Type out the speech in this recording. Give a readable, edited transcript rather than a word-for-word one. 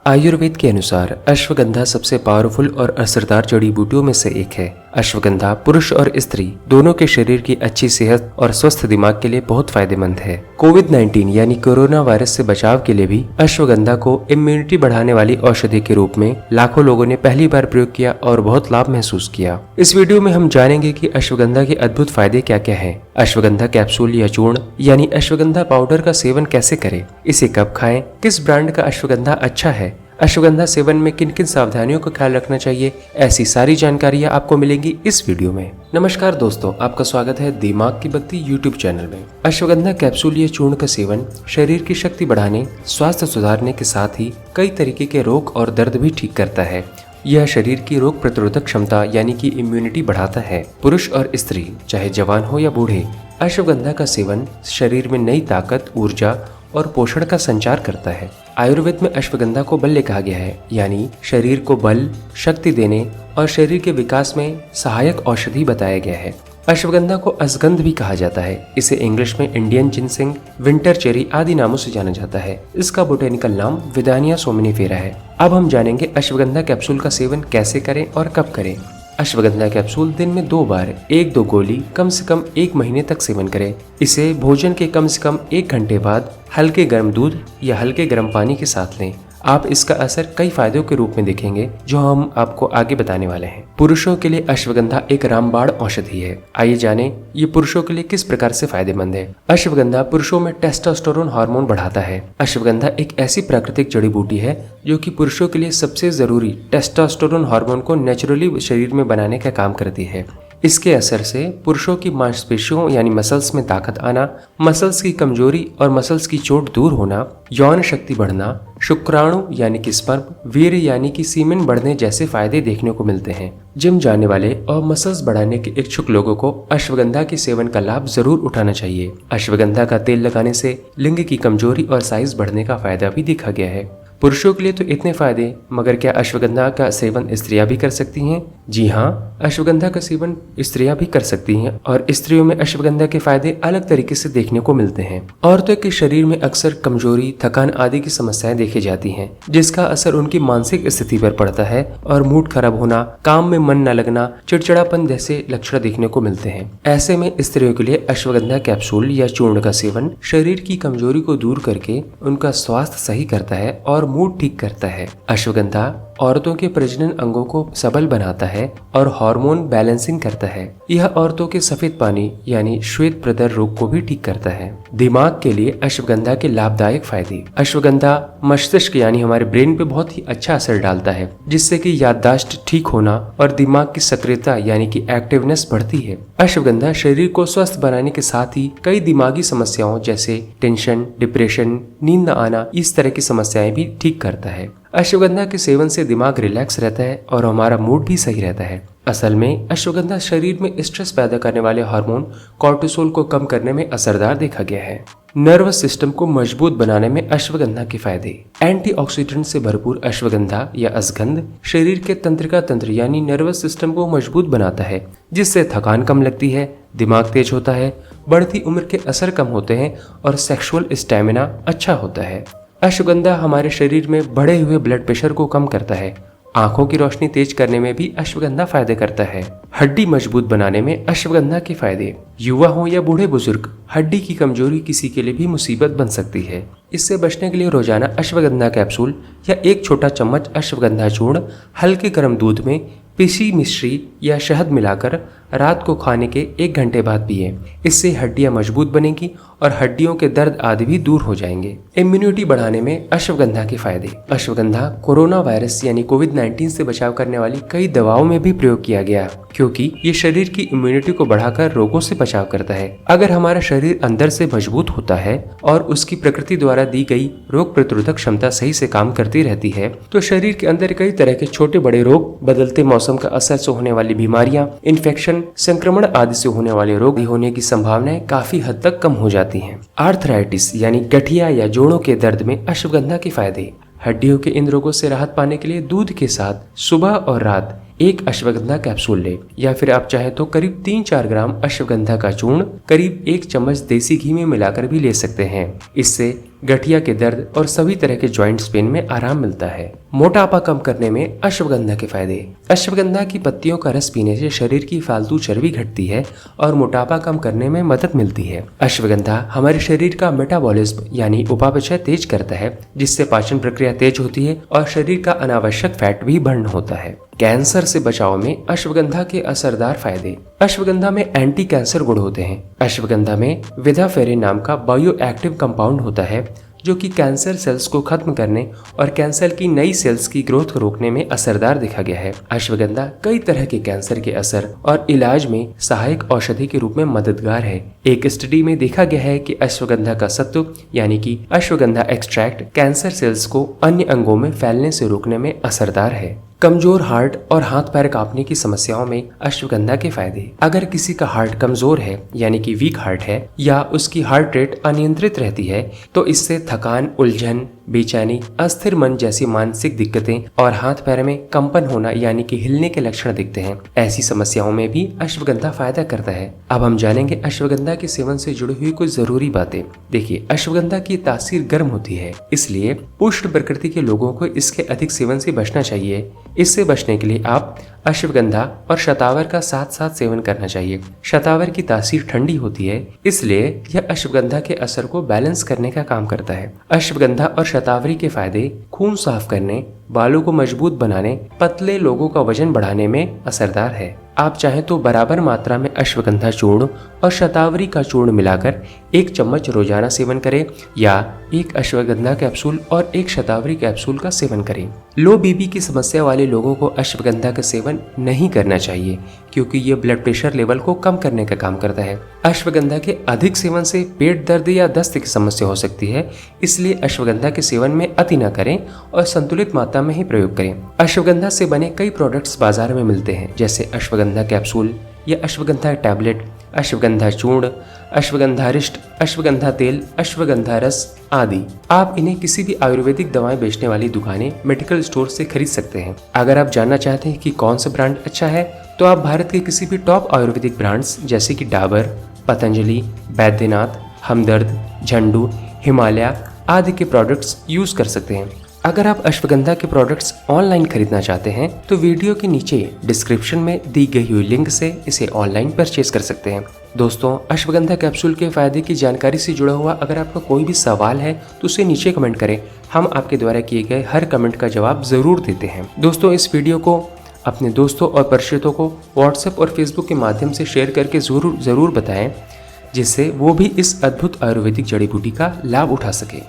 आयुर्वेद के अनुसार अश्वगंधा सबसे पावरफुल और असरदार जड़ी बूटियों में से एक है। अश्वगंधा पुरुष और स्त्री दोनों के शरीर की अच्छी सेहत और स्वस्थ दिमाग के लिए बहुत फायदेमंद है। कोविड-19 यानी कोरोना वायरस से बचाव के लिए भी अश्वगंधा को इम्यूनिटी बढ़ाने वाली औषधि के रूप में लाखों लोगों ने पहली बार प्रयोग किया और बहुत लाभ महसूस किया। इस वीडियो में हम जानेंगे कि अश्वगंधा के अद्भुत फायदे क्या क्या हैं, अश्वगंधा कैप्सूल या चूर्ण यानी अश्वगंधा पाउडर का सेवन कैसे करें, इसे कब खाएं, किस ब्रांड का अश्वगंधा अच्छा है, अश्वगंधा सेवन में किन किन सावधानियों का ख्याल रखना चाहिए, ऐसी सारी जानकारियां आपको मिलेंगी इस वीडियो में। नमस्कार दोस्तों, आपका स्वागत है दिमाग की बत्ती यूट्यूब चैनल में। अश्वगंधा कैप्सूल या चूर्ण का सेवन शरीर की शक्ति बढ़ाने, स्वास्थ्य सुधारने के साथ ही कई तरीके के रोग और दर्द भी ठीक करता है। यह शरीर की रोग प्रतिरोधक क्षमता यानी कि इम्यूनिटी बढ़ाता है। पुरुष और स्त्री चाहे जवान हो या बूढ़े, अश्वगंधा का सेवन शरीर में नई ताकत, ऊर्जा और पोषण का संचार करता है। आयुर्वेद में अश्वगंधा को बल्य कहा गया है, यानी शरीर को बल, शक्ति देने और शरीर के विकास में सहायक औषधि बताया गया है। अश्वगंधा को अश्वगंध भी कहा जाता है। इसे इंग्लिश में इंडियन जिनसिंग, विंटर चेरी आदि नामों से जाना जाता है। इसका बोटेनिकल नाम विदानिया सोमनिफेरा है। अब हम जानेंगे अश्वगंधा कैप्सूल का सेवन कैसे करें और कब करें। अश्वगंधा कैप्सूल दिन में 2 बार 1-2 गोली कम से कम 1 महीने तक सेवन करें। इसे भोजन के कम से कम 1 घंटे बाद हल्के गर्म दूध या हल्के गर्म पानी के साथ लें। आप इसका असर कई फायदों के रूप में देखेंगे जो हम आपको आगे बताने वाले हैं। पुरुषों के लिए अश्वगंधा एक रामबाण औषधि है। आइए जानें ये पुरुषों के लिए किस प्रकार से फायदेमंद है। अश्वगंधा पुरुषों में टेस्टोस्टेरोन हार्मोन बढ़ाता है। अश्वगंधा एक ऐसी प्राकृतिक जड़ी बूटी है जो कि पुरुषों के लिए सबसे जरूरी टेस्टोस्टेरोन हार्मोन को नेचुरली शरीर में बनाने का काम करती है। इसके असर से पुरुषों की मांसपेशियों यानी मसल्स में ताकत आना, मसल्स की कमजोरी और मसल्स की चोट दूर होना, यौन शक्ति बढ़ना, शुक्राणु यानी कि स्पर्म, वीर यानी कि सीमेन बढ़ने जैसे फायदे देखने को मिलते हैं। जिम जाने वाले और मसल्स बढ़ाने के इच्छुक लोगों को अश्वगंधा के सेवन का लाभ जरूर उठाना चाहिए। अश्वगंधा का तेल लगाने से लिंग की कमजोरी और साइज बढ़ने का फायदा भी देखा गया है। पुरुषों के लिए तो इतने फायदे, मगर क्या अश्वगंधा का सेवन स्त्रियां भी कर सकती हैं? जी हाँ, अश्वगंधा का सेवन स्त्रियां भी कर सकती हैं और स्त्रियों में अश्वगंधा के फायदे अलग तरीके से देखने को मिलते हैं। औरतों के शरीर में अक्सर कमजोरी, थकान आदि की समस्याएं देखी जाती हैं, जिसका असर उनकी मानसिक स्थिति पर पड़ता है और मूड खराब होना, काम में मन न लगना, चिड़चिड़ापन जैसे लक्षण देखने को मिलते हैं। ऐसे में स्त्रियों के लिए अश्वगंधा कैप्सूल या चूर्ण का सेवन शरीर की कमजोरी को दूर करके उनका स्वास्थ्य सही करता है और मूड ठीक करता है। अश्वगंधा औरतों के प्रजनन अंगों को सबल बनाता है और हार्मोन बैलेंसिंग करता है। यह औरतों के सफेद पानी यानी श्वेत प्रदर रोग को भी ठीक करता है। दिमाग के लिए अश्वगंधा के लाभदायक फायदे। अश्वगंधा मस्तिष्क यानी हमारे ब्रेन पे बहुत ही अच्छा असर डालता है, जिससे कि याददाश्त ठीक होना और दिमाग की सक्रियता यानी कि एक्टिवनेस बढ़ती है। अश्वगंधा शरीर को स्वस्थ बनाने के साथ ही कई दिमागी समस्याओं जैसे टेंशन, डिप्रेशन, नींद न आना, इस तरह की समस्याएं भी ठीक करता है। अश्वगंधा के सेवन से दिमाग रिलैक्स रहता है और हमारा मूड भी सही रहता है। असल में अश्वगंधा शरीर में स्ट्रेस पैदा करने वाले हार्मोन कोर्टिसोल को कम करने में असरदार देखा गया है। नर्वस सिस्टम को मजबूत बनाने में अश्वगंधा के फायदे। एंटीऑक्सीडेंट से भरपूर अश्वगंधा या अश्वगंध शरीर के तंत्रिका तंत्र यानी नर्वस सिस्टम को मजबूत बनाता है, जिससे थकान कम लगती है, दिमाग तेज होता है, बढ़ती उम्र के असर कम होते हैं और सेक्सुअल स्टेमिना अच्छा होता है। अश्वगंधा हमारे शरीर में बढ़े हुए ब्लड प्रेशर को कम करता है। आंखों की रोशनी तेज करने में भी अश्वगंधा फायदे करता है। हड्डी मजबूत बनाने में अश्वगंधा के फायदे। युवा हो या बूढ़े बुजुर्ग, हड्डी की कमजोरी किसी के लिए भी मुसीबत बन सकती है। इससे बचने के लिए रोजाना अश्वगंधा कैप्सूल या 1 छोटा चम्मच अश्वगंधा चूर्ण हल्के गर्म दूध में पिसी मिश्री या शहद मिलाकर रात को खाने के 1 घंटे बाद पिए। इससे हड्डियां मजबूत बनेंगी और हड्डियों के दर्द आदि भी दूर हो जाएंगे। इम्यूनिटी बढ़ाने में अश्वगंधा के फायदे। अश्वगंधा कोरोना वायरस यानी कोविड-19 से बचाव करने वाली कई दवाओं में भी प्रयोग किया गया, क्योंकि ये शरीर की इम्यूनिटी को बढ़ाकर रोगों से बचाव करता है। अगर हमारा शरीर अंदर से मजबूत होता है और उसकी प्रकृति द्वारा दी गई रोग प्रतिरोधक क्षमता सही से काम करती रहती है, तो शरीर के अंदर कई तरह के छोटे बड़े रोग, बदलते मौसम का असर से होने वाली बीमारियां, इन्फेक्शन, संक्रमण आदि से होने वाले रोग होने की संभावनाएं काफी हद तक कम हो जाती हैं। आर्थराइटिस यानी गठिया या जोड़ों के दर्द में अश्वगंधा के फायदे। हड्डियों के इन रोगों से राहत पाने के लिए दूध के साथ सुबह और रात 1 अश्वगंधा कैप्सूल ले, या फिर आप चाहे तो करीब 3-4 ग्राम अश्वगंधा का चूर्ण करीब 1 चम्मच देसी घी में मिलाकर भी ले सकते हैं। इससे गठिया के दर्द और सभी तरह के जॉइंट्स पेन में आराम मिलता है। मोटापा कम करने में अश्वगंधा के फायदे। अश्वगंधा की पत्तियों का रस पीने से शरीर की फालतू चर्बी घटती है और मोटापा कम करने में मदद मिलती है। अश्वगंधा हमारे शरीर का मेटाबॉलिज्म यानी उपापचय तेज करता है, जिससे पाचन प्रक्रिया तेज होती है और शरीर का अनावश्यक फैट भी बर्न होता है। कैंसर से बचाव में अश्वगंधा के असरदार फायदे। अश्वगंधा में एंटी कैंसर गुण होते हैं। अश्वगंधा में विदाफेरिन नाम का बायो एक्टिव कंपाउंड होता है जो कि कैंसर सेल्स को खत्म करने और कैंसर की नई सेल्स की ग्रोथ को रोकने में असरदार देखा गया है। अश्वगंधा कई तरह के कैंसर के असर और इलाज में सहायक औषधि के रूप में मददगार है। एक स्टडी में देखा गया है कि अश्वगंधा का सत्व यानी कि अश्वगंधा एक्सट्रैक्ट कैंसर सेल्स को अन्य अंगों में फैलने से रोकने में असरदार है। कमजोर हार्ट और हाथ पैर कांपने की समस्याओं में अश्वगंधा के फायदे। अगर किसी का हार्ट कमजोर है यानी कि वीक हार्ट है या उसकी हार्ट रेट अनियंत्रित रहती है तो इससे थकान, उलझन, बेचैनी, अस्थिर मन जैसी मानसिक दिक्कतें और हाथ पैर में कंपन होना यानी कि हिलने के लक्षण दिखते हैं। ऐसी समस्याओं में भी अश्वगंधा फायदा करता है। अब हम जानेंगे अश्वगंधा के सेवन से जुड़ी हुई कुछ जरूरी बातें। देखिए, अश्वगंधा की तासीर गर्म होती है, इसलिए उष्ण प्रकृति के लोगों को इसके अधिक सेवन से बचना चाहिए। इससे बचने के लिए आप अश्वगंधा और शतावर का साथ साथ सेवन करना चाहिए। शतावर की तासीर ठंडी होती है, इसलिए यह अश्वगंधा के असर को बैलेंस करने का काम करता है। अश्वगंधा और शतावरी के फायदे खून साफ करने, बालों को मजबूत बनाने, पतले लोगों का वजन बढ़ाने में असरदार है। आप चाहें तो बराबर मात्रा में अश्वगंधा चूर्ण और शतावरी का चूर्ण मिलाकर 1 चम्मच रोजाना सेवन करें या 1 अश्वगंधा कैप्सूल और 1 शतावरी कैप्सूल का सेवन करें। लो बीपी की समस्या वाले लोगों को अश्वगंधा का सेवन नहीं करना चाहिए क्योंकि ये ब्लड प्रेशर लेवल को कम करने का काम करता है। अश्वगंधा के अधिक सेवन से पेट दर्द या दस्त की समस्या हो सकती है, इसलिए अश्वगंधा के सेवन में अति न करें और संतुलित मात्रा में ही प्रयोग करें। अश्वगंधा से बने कई प्रोडक्ट्स बाजार में मिलते हैं, जैसे अश्वगंधा कैप्सूल या अश्वगंधा टैबलेट, अश्वगंधा चूर्ण, अश्वगंधारिष्ट, अश्वगंधा तेल, अश्वगंधा रस आदि। आप इन्हें किसी भी आयुर्वेदिक दवाएं बेचने वाली दुकानें, मेडिकल स्टोर से खरीद सकते हैं। अगर आप जानना चाहते हैं कि कौन सा ब्रांड अच्छा है तो आप भारत के किसी भी टॉप आयुर्वेदिक ब्रांड्स जैसे कि डाबर, पतंजलि, बैद्यनाथ, हमदर्द, झंडू, हिमालय आदि के प्रोडक्ट्स यूज कर सकते हैं। अगर आप अश्वगंधा के प्रोडक्ट्स ऑनलाइन खरीदना चाहते हैं तो वीडियो के नीचे डिस्क्रिप्शन में दी गई हुई लिंक से इसे ऑनलाइन परचेज कर सकते हैं। दोस्तों, अश्वगंधा कैप्सूल के फायदे की जानकारी से जुड़ा हुआ अगर आपका कोई भी सवाल है तो उसे नीचे कमेंट करें। हम आपके द्वारा किए गए हर कमेंट का जवाब जरूर देते हैं। दोस्तों, इस वीडियो को अपने दोस्तों और परिचितों को व्हाट्सएप और फेसबुक के माध्यम से शेयर करके जरूर बताएं, जिससे वो भी इस अद्भुत आयुर्वेदिक जड़ी बूटी का लाभ उठा सके।